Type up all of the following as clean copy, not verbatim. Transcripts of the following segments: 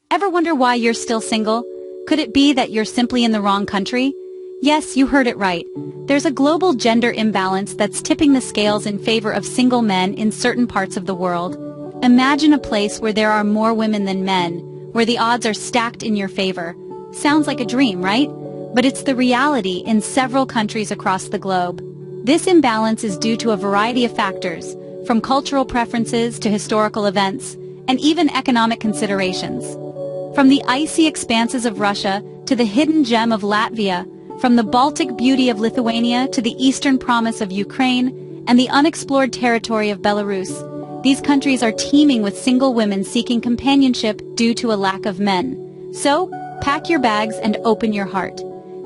Ever wonder why you're still single? Could it be that you're simply in the wrong country? Yes, you heard it right. There's a global gender imbalance that's tipping the scales in favor of single men in certain parts of the world. Imagine a place where there are more women than men, where the odds are stacked in your favor. Sounds like a dream, right? But it's the reality in several countries across the globe. This imbalance is due to a variety of factors, from cultural preferences to historical events, and even economic considerations. From the icy expanses of Russia to the hidden gem of Latvia, from the Baltic beauty of Lithuania to the eastern promise of Ukraine and the unexplored territory of Belarus, these countries are teeming with single women seeking companionship due to a lack of men. So, pack your bags and open your heart.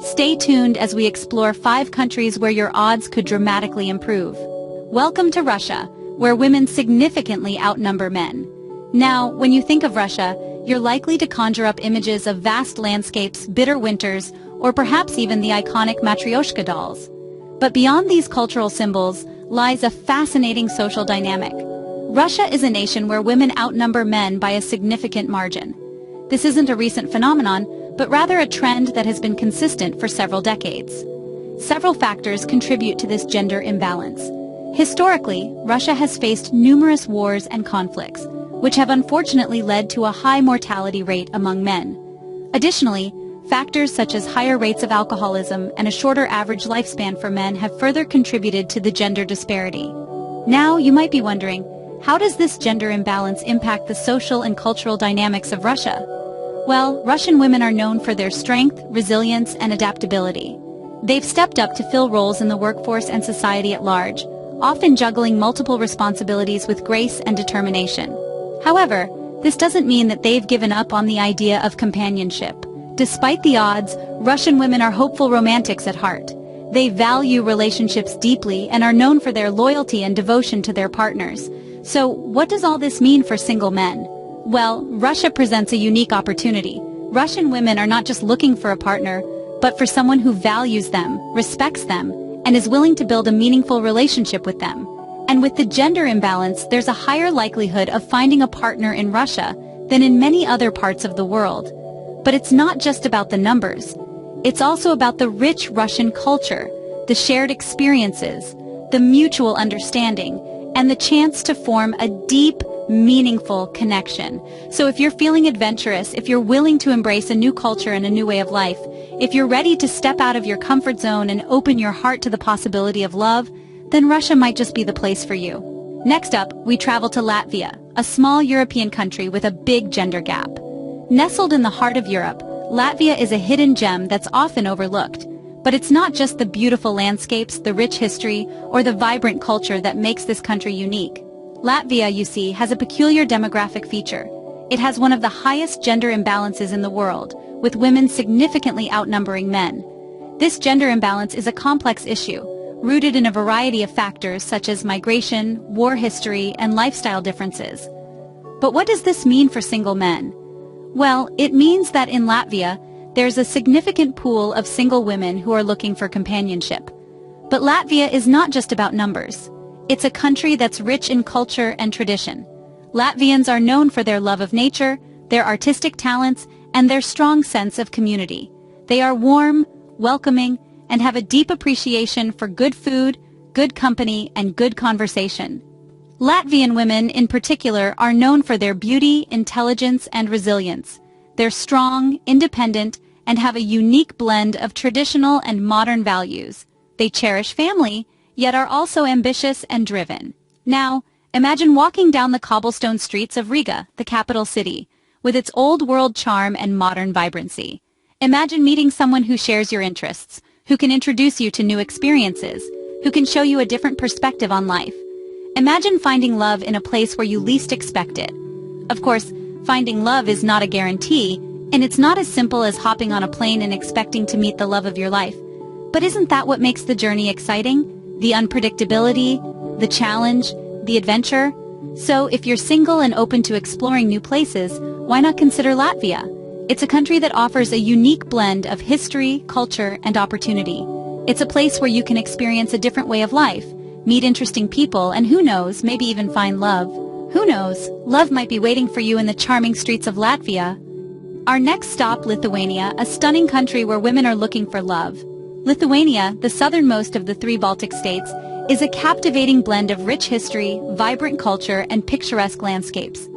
Stay tuned as we explore 5 countries where your odds could dramatically improve. Welcome to Russia, where women significantly outnumber men. Now, when you think of Russia, you're likely to conjure up images of vast landscapes, bitter winters, or perhaps even the iconic Matryoshka dolls. But beyond these cultural symbols lies a fascinating social dynamic. Russia is a nation where women outnumber men by a significant margin. This isn't a recent phenomenon, but rather a trend that has been consistent for several decades. Several factors contribute to this gender imbalance. Historically, Russia has faced numerous wars and conflicts, which have unfortunately led to a high mortality rate among men. Additionally, factors such as higher rates of alcoholism and a shorter average lifespan for men have further contributed to the gender disparity. Now, you might be wondering, how does this gender imbalance impact the social and cultural dynamics of Russia? Well, Russian women are known for their strength, resilience, and adaptability. They've stepped up to fill roles in the workforce and society at large, often juggling multiple responsibilities with grace and determination. However, this doesn't mean that they've given up on the idea of companionship. Despite the odds, Russian women are hopeful romantics at heart. They value relationships deeply and are known for their loyalty and devotion to their partners. So, what does all this mean for single men? Well, Russia presents a unique opportunity. Russian women are not just looking for a partner, but for someone who values them, respects them, and is willing to build a meaningful relationship with them. And with the gender imbalance, there's a higher likelihood of finding a partner in Russia than in many other parts of the world. But it's not just about the numbers. It's also about the rich Russian culture, the shared experiences, the mutual understanding, and the chance to form a deep, meaningful connection. So if you're feeling adventurous, if you're willing to embrace a new culture and a new way of life, if you're ready to step out of your comfort zone and open your heart to the possibility of love, then Russia might just be the place for you. Next up, we travel to Latvia, a small European country with a big gender gap. Nestled in the heart of Europe, Latvia is a hidden gem that's often overlooked. But it's not just the beautiful landscapes, the rich history, or the vibrant culture that makes this country unique. Latvia, you see, has a peculiar demographic feature. It has one of the highest gender imbalances in the world, with women significantly outnumbering men. This gender imbalance is a complex issue, rooted in a variety of factors such as migration, war history, and lifestyle differences. But what does this mean for single men? Well, it means that in Latvia, there's a significant pool of single women who are looking for companionship. But Latvia is not just about numbers. It's a country that's rich in culture and tradition. Latvians are known for their love of nature, their artistic talents, and their strong sense of community. They are warm, welcoming, and have a deep appreciation for good food, good company, and good conversation. Latvian women, in particular, are known for their beauty, intelligence, and resilience. They're strong, independent, and have a unique blend of traditional and modern values. They cherish family, yet are also ambitious and driven. Now, imagine walking down the cobblestone streets of Riga, the capital city, with its old-world charm and modern vibrancy. Imagine meeting someone who shares your interests, who can introduce you to new experiences, who can show you a different perspective on life. Imagine finding love in a place where you least expect it. Of course, finding love is not a guarantee, and it's not as simple as hopping on a plane and expecting to meet the love of your life. But isn't that what makes the journey exciting? The unpredictability, the challenge, the adventure? So if you're single and open to exploring new places, why not consider Latvia? It's a country that offers a unique blend of history, culture, and opportunity. It's a place where you can experience a different way of life, meet interesting people, and who knows, maybe even find love. Who knows, love might be waiting for you in the charming streets of Latvia. Our next stop, Lithuania, a stunning country where women are looking for love. Lithuania, the southernmost of the three Baltic states, is a captivating blend of rich history, vibrant culture, and picturesque landscapes.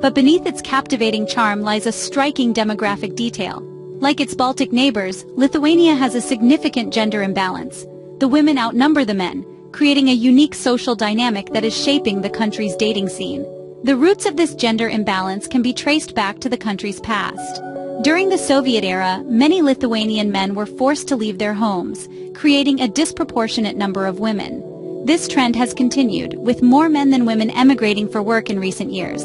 But beneath its captivating charm lies a striking demographic detail. Like its Baltic neighbors, Lithuania has a significant gender imbalance. The women outnumber the men, creating a unique social dynamic that is shaping the country's dating scene. The roots of this gender imbalance can be traced back to the country's past. During the Soviet era, many Lithuanian men were forced to leave their homes, creating a disproportionate number of women. This trend has continued, with more men than women emigrating for work in recent years.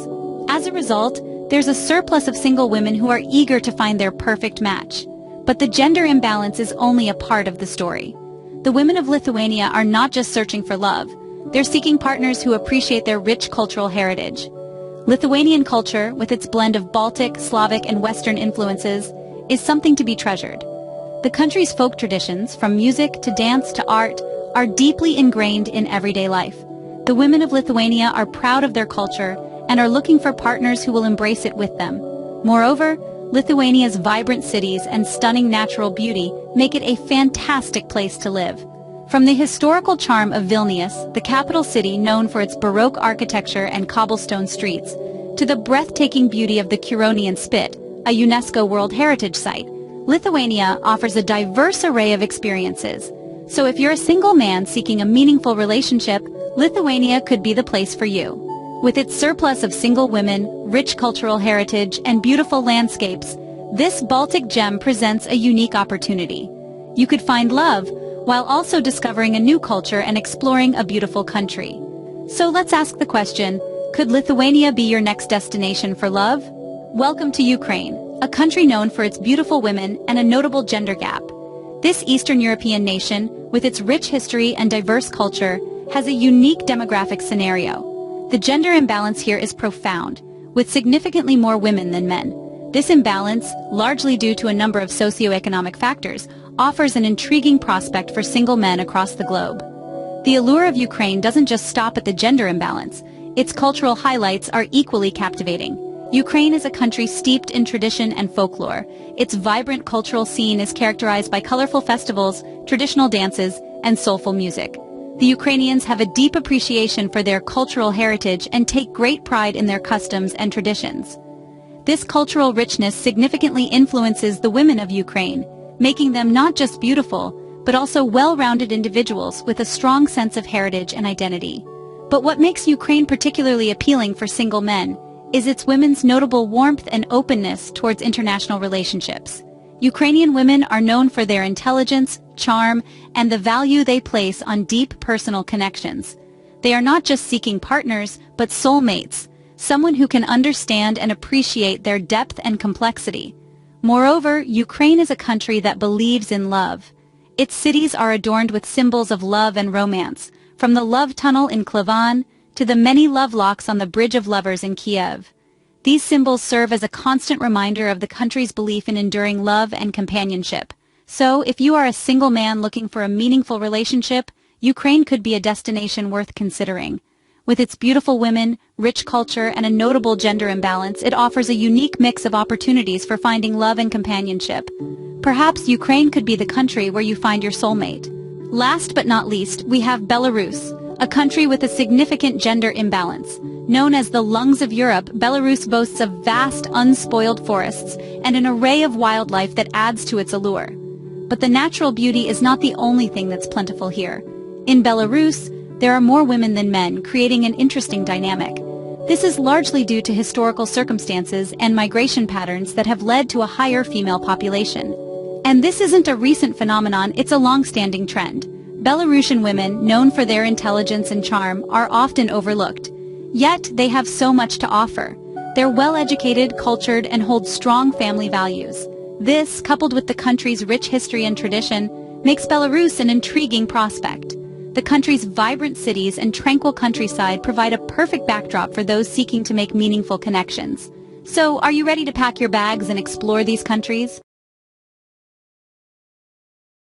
As a result, there's a surplus of single women who are eager to find their perfect match. But the gender imbalance is only a part of the story. The women of Lithuania are not just searching for love. They're seeking partners who appreciate their rich cultural heritage. Lithuanian culture, with its blend of Baltic, Slavic, and Western influences, is something to be treasured. The country's folk traditions, from music to dance to art, are deeply ingrained in everyday life. The women of Lithuania are proud of their culture and are looking for partners who will embrace it with them. Moreover, Lithuania's vibrant cities and stunning natural beauty make it a fantastic place to live. From the historical charm of Vilnius, the capital city known for its Baroque architecture and cobblestone streets, to the breathtaking beauty of the Curonian Spit, a UNESCO World Heritage Site, Lithuania offers a diverse array of experiences. So if you're a single man seeking a meaningful relationship, Lithuania could be the place for you. With its surplus of single women, rich cultural heritage, and beautiful landscapes, this Baltic gem presents a unique opportunity. You could find love, while also discovering a new culture and exploring a beautiful country. So let's ask the question, could Lithuania be your next destination for love? Welcome to Ukraine, a country known for its beautiful women and a notable gender gap. This Eastern European nation, with its rich history and diverse culture, has a unique demographic scenario. The gender imbalance here is profound, with significantly more women than men. This imbalance, largely due to a number of socioeconomic factors, offers an intriguing prospect for single men across the globe. The allure of Ukraine doesn't just stop at the gender imbalance. Its cultural highlights are equally captivating. Ukraine is a country steeped in tradition and folklore. Its vibrant cultural scene is characterized by colorful festivals, traditional dances, and soulful music. The Ukrainians have a deep appreciation for their cultural heritage and take great pride in their customs and traditions. This cultural richness significantly influences the women of Ukraine, making them not just beautiful, but also well-rounded individuals with a strong sense of heritage and identity. But what makes Ukraine particularly appealing for single men is its women's notable warmth and openness towards international relationships. Ukrainian women are known for their intelligence, charm, and the value they place on deep personal connections. They are not just seeking partners, but soulmates, someone who can understand and appreciate their depth and complexity. Moreover, Ukraine is a country that believes in love. Its cities are adorned with symbols of love and romance, from the love tunnel in Klevan to the many love locks on the Bridge of Lovers in Kiev. These symbols serve as a constant reminder of the country's belief in enduring love and companionship. So, if you are a single man looking for a meaningful relationship, Ukraine could be a destination worth considering. With its beautiful women, rich culture, and a notable gender imbalance, it offers a unique mix of opportunities for finding love and companionship. Perhaps Ukraine could be the country where you find your soulmate. Last but not least, we have Belarus, a country with a significant gender imbalance. Known as the lungs of Europe, Belarus boasts of vast, unspoiled forests and an array of wildlife that adds to its allure. But the natural beauty is not the only thing that's plentiful here. In Belarus, there are more women than men, creating an interesting dynamic. This is largely due to historical circumstances and migration patterns that have led to a higher female population. And this isn't a recent phenomenon, it's a long-standing trend. Belarusian women, known for their intelligence and charm, are often overlooked. Yet, they have so much to offer. They're well-educated, cultured, and hold strong family values. This, coupled with the country's rich history and tradition, makes Belarus an intriguing prospect. The country's vibrant cities and tranquil countryside provide a perfect backdrop for those seeking to make meaningful connections. So, are you ready to pack your bags and explore these countries?